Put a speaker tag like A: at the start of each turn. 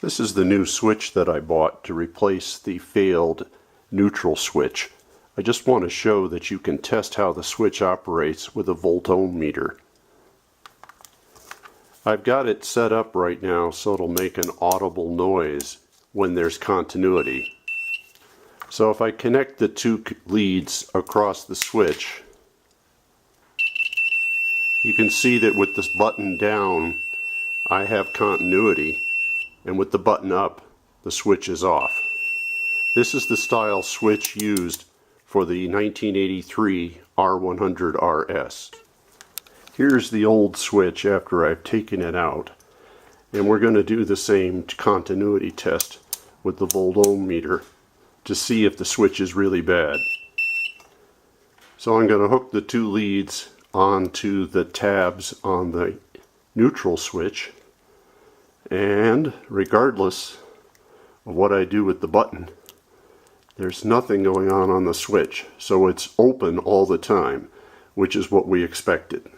A: This is the new switch that I bought to replace the failed neutral switch. I just want to show that you can test how the switch operates with a volt-ohm meter. I've got it set up right now so it'll make an audible noise when there's continuity. So if I connect the two leads across the switch, you can see that with this button down I have continuity, and with the button up the switch is off. This is the style switch used for the 1983 R100RS. Here's the old switch after I've taken it out, and we're going to do the same continuity test with the volt-ohm meter to see if the switch is really bad. So I'm going to hook the two leads onto the tabs on the neutral switch, and regardless of what I do with the button, there's nothing going on the switch, so it's open all the time, which is what we expected.